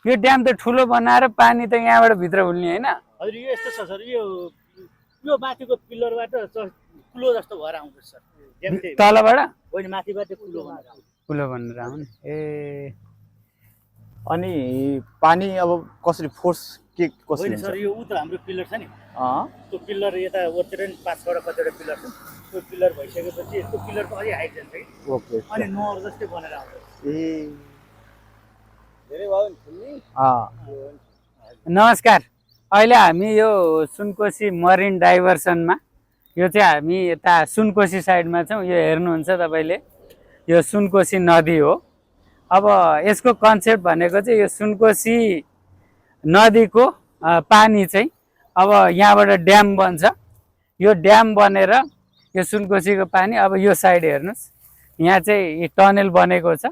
यो ड्याम त ठुलो बनाएर पानी त यहाँबाट भित्र हुल्ने हैन? हजुर यो यस्तो छ सर, यो माथिको पिल्लरबाट कुलो जस्तो भएर आउँछ सर। तलबाट होइन माथिबाट कुलो भनेर आउँछ। कुलो भनेर आउने। ए अनि पानी अब कसरी फोर्स के कसरी होइन हुन्छ? सर, यो उ त हाम्रो पिल्लर छ नि, अँ त्यो पिल्लर यता ओतिर नि 5 कतिवटा पिल्लर छ, त्यो पिल्लर भइसकेपछि त्यो पिल्लरको अलि हाइट जान्छ कि, ओके अनि नहर जस्तै बनेर आउँछ। ए धेरै भयो नि खुल्ने। नमस्कार, अहिले हामी यो सुनकोशी मरिन डाइभर्सनमा, यो चाहिँ हामी यता सुनकोशी साइडमा छौँ। यो हेर्नुहुन्छ तपाईँले, यो सुनकोशी नदी हो। अब यसको कन्सेप्ट भनेको चाहिँ यो सुनकोशी नदीको पानी चाहिँ अब यहाँबाट ड्याम बन्छ। यो ड्याम बनेर यो सुनकोशीको पानी अब यो साइड हेर्नुहोस्, यहाँ चाहिँ टनेल बनेको छ।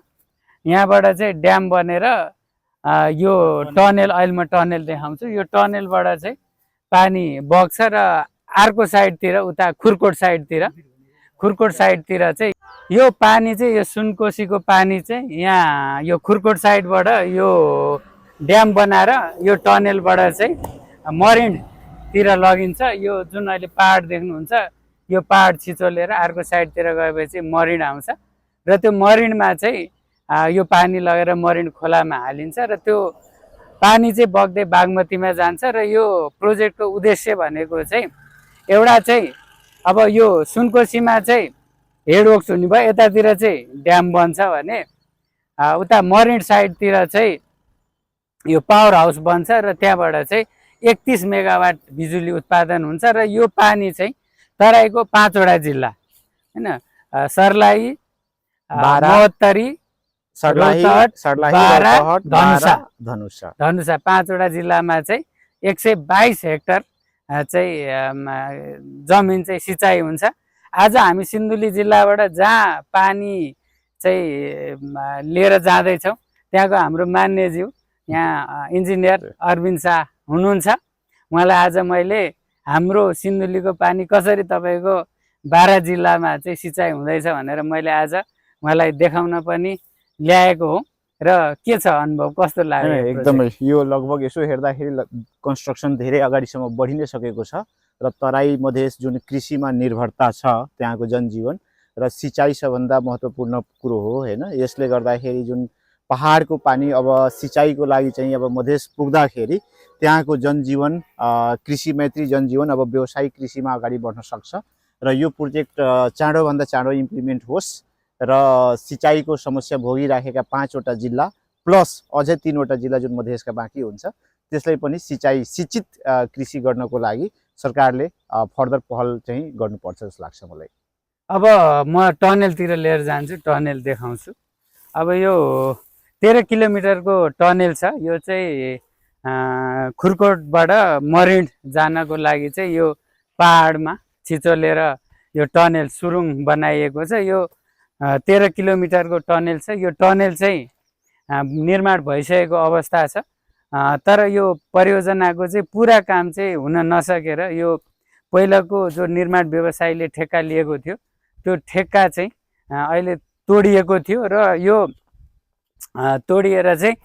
यहाँबाट चाहिँ ड्याम बनेर यो टनेल, अहिले म टनेल देखाउँछु। यो टनेलबाट चाहिँ पानी बग्छ र अर्को साइडतिर उता खुरकोट साइडतिर चाहिँ यो पानी चाहिँ यो सुनकोशीको पानी चाहिँ यहाँ यो खुरकोट साइडबाट यो ड्याम बनाएर यो टनेलबाट चाहिँ मरिनतिर लगिन्छ। यो जुन अहिले पहाड देख्नुहुन्छ, यो पहाड छिचोलेर अर्को साइडतिर गएपछि मरिन आउँछ र त्यो मरिनमा चाहिँ यो पानी लगेर मरिन खोलामा हालिन्छ र त्यो पानी चाहिँ बग्दै बागमतीमा जान्छ। र यो प्रोजेक्टको उद्देश्य भनेको चाहिँ एउटा चाहिँ अब यो सुनकोशीमा चाहिँ हेडवर्क्स हुने भयो, यतातिर चाहिँ ड्याम बन्छ भने उता मरिन साइडतिर चाहिँ यो पावर हाउस बन्छ र त्यहाँबाट चाहिँ 31 मेगावाट बिजुली उत्पादन हुन्छ। र यो पानी चाहिँ तराईको 5वटा जिल्ला हैन, सर्लाही, महोत्तरी, धनुषा 5वटा जिल्लामा चाहिँ 122 हेक्टर चाहिँ जमिन चाहिँ सिँचाइ हुन्छ। आज हामी सिन्धुली जिल्लाबाट जहाँ पानी चाहिँ लिएर जाँदैछौँ त्यहाँको हाम्रो मान्यज्यू यहाँ इन्जिनियर अरविन्द शाह हुनुहुन्छ। उहाँलाई आज मैले हाम्रो सिन्धुलीको पानी कसरी तपाईँको 12 जिल्लामा चाहिँ सिँचाइ हुँदैछ भनेर मैले आज उहाँलाई देखाउन पनि ल्याएको हो। र के छ अनुभव, कस्तो लाग्यो? एकदमै यो लगभग यसो हेर्दाखेरि कन्स्ट्रक्सन धेरै अगाडिसम्म बढि नै सकेको छ र तराई मधेस जुन कृषिमा निर्भरता छ त्यहाँको जनजीवन र सिँचाइ सबभन्दा महत्त्वपूर्ण कुरो हो हैन। यसले गर्दाखेरि जुन पहाडको पानी अब सिँचाइको लागि चाहिँ अब मधेस पुग्दाखेरि त्यहाँको जनजीवन कृषि मैत्री जनजीवन अब व्यावसायिक कृषिमा अगाडि बढ्न सक्छ र यो प्रोजेक्ट चाँडोभन्दा चाँडो इम्प्लिमेन्ट होस् र सिँचाइको समस्या भोगिराखेका 5वटा जिल्ला प्लस अझै 3वटा जिल्ला जुन मधेसका बाँकी हुन्छ त्यसलाई पनि सिँचित कृषि गर्नको लागि सरकारले फर्दर पहल चाहिँ गर्नुपर्छ जस्तो लाग्छ मलाई। अब म टनेलतिर लिएर जान्छु, टनेल देखाउँछु। अब यो 13 किलोमिटरको टनेल छ। यो चाहिँ खुरकोटबाट मरिन जानको लागि चाहिँ यो पहाडमा छिचोलेर यो टनेल सुरुङ बनाइएको छ। यो 13 किलोमिटरको टनेल छ। यो टनेल चाहिँ निर्माण भइसकेको अवस्था छ, तर यो परियोजनाको चाहिँ पुरा काम चाहिँ हुन नसकेर यो पहिलाको जो निर्माण व्यवसायीले ठेक्का लिएको थियो त्यो ठेक्का चाहिँ अहिले तोडिएको थियो र यो तोडिएर चाहिँ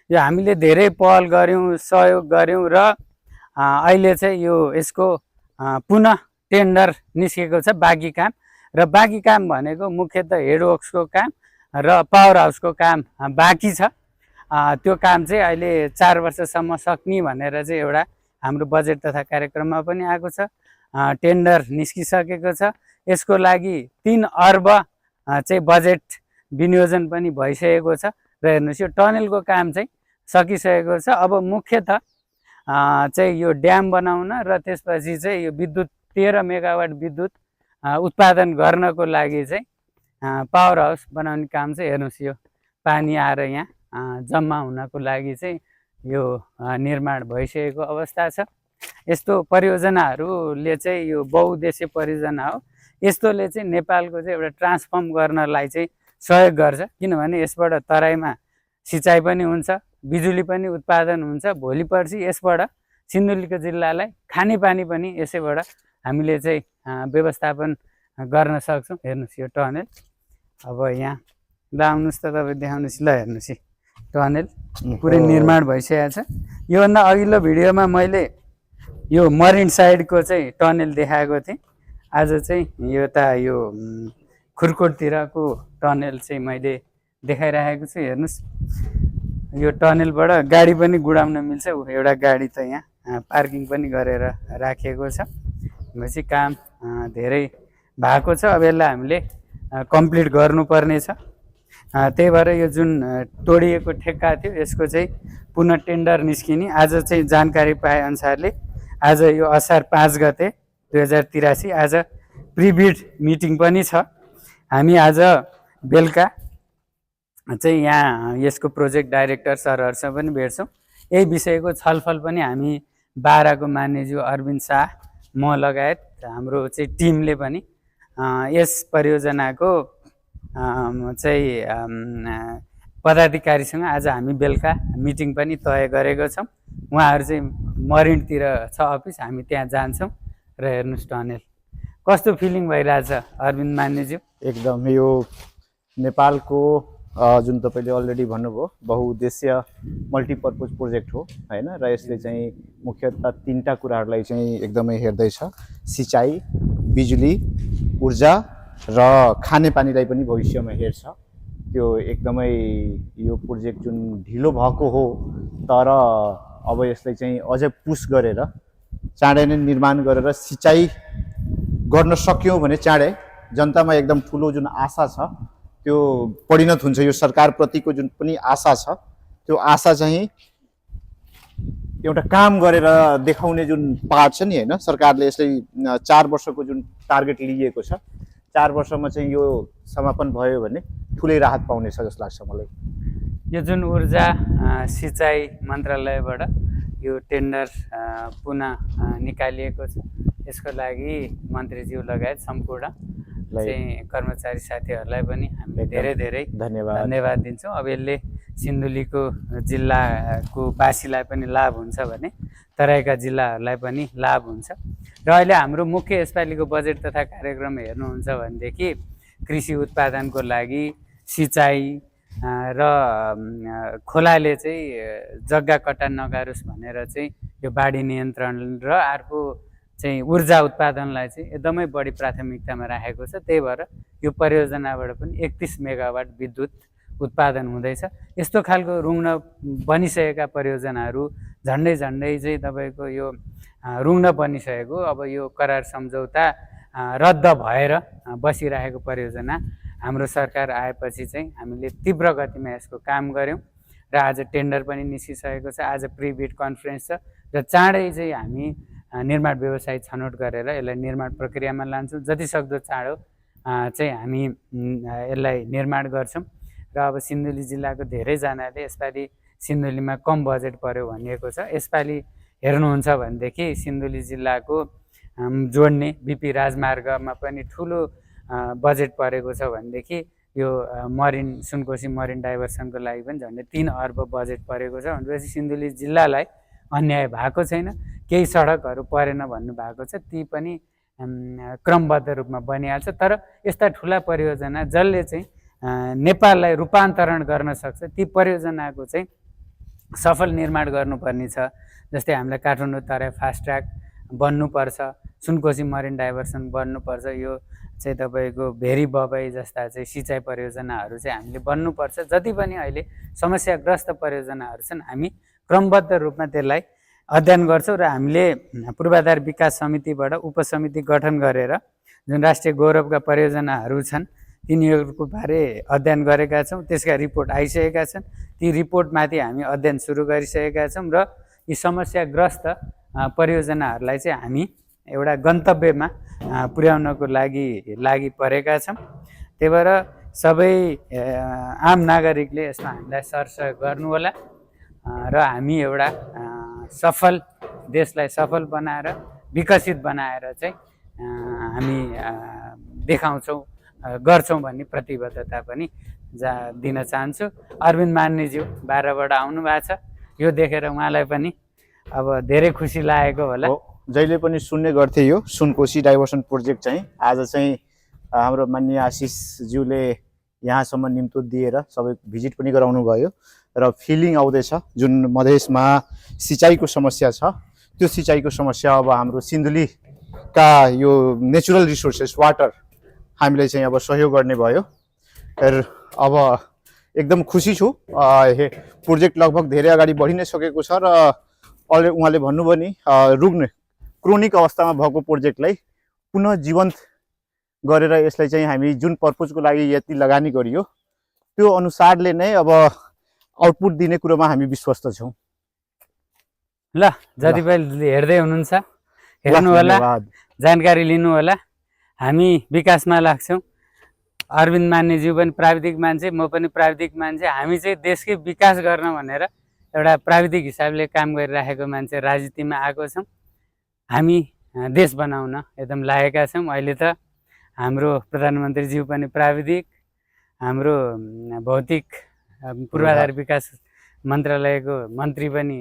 यो हामीले धेरै पहल गऱ्यौँ, सहयोग गऱ्यौँ र अहिले चाहिँ यो यसको पुनः टेन्डर निस्केको छ बाँकी काम। र बाँकी काम भनेको मुख्यतः हेडवर्क्सको काम र पावर हाउसको काम बाँकी छ। त्यो काम चाहिँ अहिले 4 वर्षसम्म सक्ने भनेर चाहिँ एउटा हाम्रो बजेट तथा कार्यक्रममा पनि आएको छ। टेन्डर निस्किसकेको छ। यसको लागि 3 अर्ब चाहिँ बजेट विनियोजन पनि भइसकेको छ। र हेर्नुहोस् यो टनेलको काम चाहिँ सकिसकेको छ। अब मुख्यतः चाहिँ यो ड्याम बनाउन र त्यसपछि चाहिँ यो विद्युत 13 मेगावाट विद्युत उत्पादन गर्नको लागि चाहिँ पावर हाउस बनाउने काम चाहिँ हेर्नुहोस् यो पानी आएर यहाँ जम्मा हुनको लागि चाहिँ यो निर्माण भइसकेको अवस्था छ। यस्तो परियोजनाहरूले चाहिँ यो बहुउद्देश्य परियोजना हो। यस्तोले चाहिँ नेपालको चाहिँ एउटा ट्रान्सफर्म गर्नलाई चाहिँ सहयोग गर्छ, किनभने यसबाट तराईमा सिँचाइ पनि हुन्छ, बिजुली पनि उत्पादन हुन्छ। भोलि पर्सि यसबाट सिन्धुलीको जिल्लालाई खानेपानी पनि यसैबाट हामीले चाहिँ व्यवस्थापन गर्न सक्छौँ। हेर्नुहोस् यो टनेल। अब यहाँ ल आउनुहोस् त तपाईँ देखाउनुहोस्। ल हेर्नुहोस् टनेल पुरै निर्माण भइसकेको छ। योभन्दा अघिल्लो भिडियोमा मैले यो मरिन साइडको चाहिँ टनेल देखाएको थिएँ। आज चाहिँ यो खुर्कोटतिरको टनेल चाहिँ मैले देखाइरहेको छु। हेर्नुहोस्, यो टनेलबाट गाडी पनि गुडाउन मिल्छ। एउटा गाडी त यहाँ पार्किङ पनि गरेर राखेको छ। भनेपछि काम धेरै भएको छ। अब यसलाई हामीले कम्प्लिट गर्नुपर्ने छ। त्यही भएर यो जुन तोडिएको ठेक्का थियो यसको चाहिँ पुनः टेन्डर निस्किने आज चाहिँ जानकारी पाए अनुसारले आज यो असार 5 गते 2083 आज प्रिबिड मिटिङ पनि छ। हामी आज बेलुका चाहिँ यहाँ यसको प्रोजेक्ट डाइरेक्टर सरहरूसँग पनि भेट्छौँ। यही विषयको छलफल पनि हामी बाराको मान्यज्यू अरविन्द शाह, म लगायत हाम्रो चाहिँ टिमले पनि यस परियोजनाको चाहिँ पदाधिकारीसँग आज हामी बेलुका मिटिङ पनि तय गरेको छौँ। उहाँहरू चाहिँ मरिनतिर छ अफिस, हामी त्यहाँ जान्छौँ र हेर्नुहोस् टनेल कस्तो फिलिङ भइरहेछ अरविन्द मान्यज्यू? एकदम यो नेपालको जुन तपाईँले अलरेडी भन्नुभयो बहुउद्देश्य मल्टिपर्पज प्रोजेक्ट हो हैन, र यसले चाहिँ मुख्यतः 3टा कुराहरूलाई चाहिँ एकदमै हेर्दैछ। सिँचाइ, बिजुली, ऊर्जा र खानेपानीलाई पनि भविष्यमा हेर्छ। त्यो एकदमै यो प्रोजेक्ट जुन ढिलो भएको हो तर अब यसलाई चाहिँ अझै पुस गरेर चाँडै नै निर्माण गरेर सिँचाइ गर्न सक्यौँ भने चाँडै जनतामा एकदम ठुलो जुन आशा छ त्यो परिणत हुन्छ। यो सरकारप्रतिको जुन पनि आशा छ त्यो आशा चाहिँ एउटा काम गरेर देखाउने जुन पार्ट छ नि हैन, सरकारले यसलाई 4 वर्षको जुन टार्गेट लिएको छ 4 वर्षमा चाहिँ यो समापन भयो भने ठुलै राहत पाउने छ जस्तो लाग्छ मलाई। यो जुन ऊर्जा सिँचाइ मन्त्रालयबाट यो टेन्डर पुनः निकालिएको छ, यसको लागि मन्त्रीज्यू लगायत सम्पूर्ण चाहिँ कर्मचारी साथीहरूलाई पनि हामीले धेरै धेरै धन्यवाद दिन्छौँ। अब यसले सिन्धुलीको जिल्लाको वासीलाई पनि लाभ हुन्छ भने तराईका जिल्लाहरूलाई पनि लाभ हुन्छ। र अहिले हाम्रो मुख्य यसपालिको बजेट तथा कार्यक्रम हेर्नुहुन्छ भनेदेखि कृषि उत्पादनको लागि सिँचाइ र खोलाले चाहिँ जग्गा कटान नगरोस् भनेर चाहिँ यो बाढी नियन्त्रण र अर्को चाहिँ ऊर्जा उत्पादनलाई चाहिँ एकदमै बढी प्राथमिकतामा राखेको छ। त्यही भएर यो परियोजनाबाट पनि 31 मेगावाट विद्युत उत्पादन हुँदैछ। यस्तो खालको रुग्ण बनिसकेका परियोजनाहरू झन्डै चाहिँ तपाईँको यो रुग्ण बनिसकेको, अब यो करार सम्झौता रद्द भएर बसिरहेको परियोजना हाम्रो सरकार आएपछि चाहिँ हामीले तीव्र गतिमा यसको काम गऱ्यौँ र आज टेन्डर पनि निस्किसकेको छ। आज प्रिबिड कन्फरेन्स छ र चाँडै चाहिँ हामी निर्माण व्यवसाय छनौट गरेर यसलाई निर्माण प्रक्रियामा लान्छौँ। जतिसक्दो चाँडो चाहिँ हामी यसलाई निर्माण गर्छौँ। र अब सिन्धुली जिल्लाको धेरैजनाले यसपालि सिन्धुलीमा कम बजेट पर्यो भनिएको छ। यसपालि हेर्नुहुन्छ भनेदेखि सिन्धुली जिल्लाको जोड्ने बिपी राजमार्गमा पनि ठुलो बजेट परेको छ भनेदेखि यो मरिन सुनकोशी मरिन डाइभर्सनको लागि पनि झन्डै 3 अर्ब बजेट परेको छ। भनेपछि सिन्धुली जिल्लालाई अन्याय भएको छैन। केही सडकहरू परेन भन्नुभएको छ, ती पनि क्रमबद्ध रूपमा बनिहाल्छ। तर यस्ता ठुला परियोजना जसले चाहिँ नेपाललाई रूपान्तरण गर्न सक्छ ती परियोजनाको चाहिँ सफल निर्माण गर्नुपर्ने छ। जस्तै हामीलाई काठमाडौँ तराई फास्ट ट्र्याक बन्नुपर्छ, सुनकोशी मरिन डाइभर्सन बन्नुपर्छ, यो चाहिँ तपाईँको भेरी बबाई जस्ता चाहिँ सिँचाइ परियोजनाहरू चाहिँ हामीले बन्नुपर्छ। जति पनि अहिले समस्याग्रस्त परियोजनाहरू छन् हामी क्रमबद्ध रूपमा त्यसलाई अध्ययन गर्छौँ र हामीले पूर्वाधार विकास समितिबाट उपसमिति गठन गरेर जुन राष्ट्रिय गौरवका परियोजनाहरू छन् तिनीहरूको बारे अध्ययन गरेका छौँ। त्यसका रिपोर्ट आइसकेका छन्। ती रिपोर्टमाथि हामी अध्ययन सुरु गरिसकेका छौँ र यी समस्याग्रस्त परियोजनाहरूलाई चाहिँ हामी एउटा गन्तव्यमा पुर्याउनको लागि परेका छौँ। त्यही भएर सबै आम नागरिकले यसमा हामीलाई सरसहयोग गर्नुहोला र हामी एउटा सफल देशलाई सफल बनाएर विकसित बनाएर चाहिँ हामी देखाउँछौँ गर्छौँ भन्ने प्रतिबद्धता पनि दिन चाहन्छु। अरविन्द मान्यज्यू बाह्रबाट आउनु भएको छ, यो देखेर उहाँलाई पनि अब धेरै खुसी लागेको होला। जहिले पनि सुन्ने गर्थे यो सुनकोशी डाइभर्सन प्रोजेक्ट चाहिँ आज चाहिँ हाम्रो माननीय आशिषज्यूले यहाँसम्म निम्तो दिएर सबै भिजिट पनि गराउनु भयो र फिलिङ आउँदैछ जुन मधेसमा सिँचाइको समस्या छ त्यो सिँचाइको समस्या अब हाम्रो सिन्धुलीका यो नेचुरल रिसोर्सेस वाटर हामीलाई चाहिँ अब सहयोग गर्ने भयो र अब एकदम खुसी छु प्रोजेक्ट लगभग धेरै अगाडि बढी नै सकेको छ र उहाँले भन्नुभयो नि रुग्ने क्रोनिक अवस्थामा भएको प्रोजेक्टलाई पुनः जीवन्त गरेर यसलाई चाहिँ हामी जुन पर्पजको लागि यति लगानी गरियो त्यो अनुसारले नै अब आउटपुट दिने कुरोमा हामी विश्वस्त छौँ। ल जति पनि हेर्दै हुनुहुन्छ हेर्नु होला, जानकारी लिनु होला। हामी विकासमा लाग्छौँ। अरविन्द मान्यज्यू पनि प्राविधिक मान्छे, म पनि प्राविधिक मान्छे। हामी चाहिँ देशकै विकास गर्न भनेर एउटा प्राविधिक हिसाबले काम गरिराखेको मान्छे राजनीतिमा आएको छौँ। हामी देश बनाउन एकदम लागेका छौँ। अहिले त हाम्रो प्रधानमन्त्रीज्यू पनि प्राविधिक, हाम्रो भौतिक पूर्वाधार विकास मन्त्रालयको मन्त्री पनि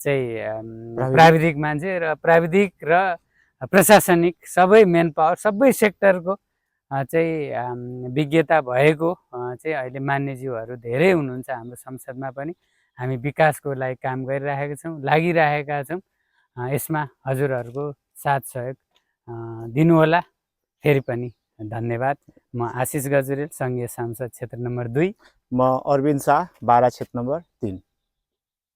चाहिँ प्राविधिक मान्छे र प्राविधिक र प्रशासनिक सबै मेन पावर सबै सेक्टरको चाहिँ विज्ञता भएको चाहिँ अहिले मान्यज्यूहरू धेरै हुनुहुन्छ हाम्रो संसदमा पनि। हामी विकासको लागि काम गरिरहेका छौँ, लागिरहेका छौँ। यसमा हजुरहरूको साथ सहयोग दिनुहोला। फेरि पनि धन्यवाद। म आशिष गजुरेल, सङ्घीय सांसद क्षेत्र नम्बर 2। म अरविन्द शाह, बारा क्षेत्र नम्बर 3।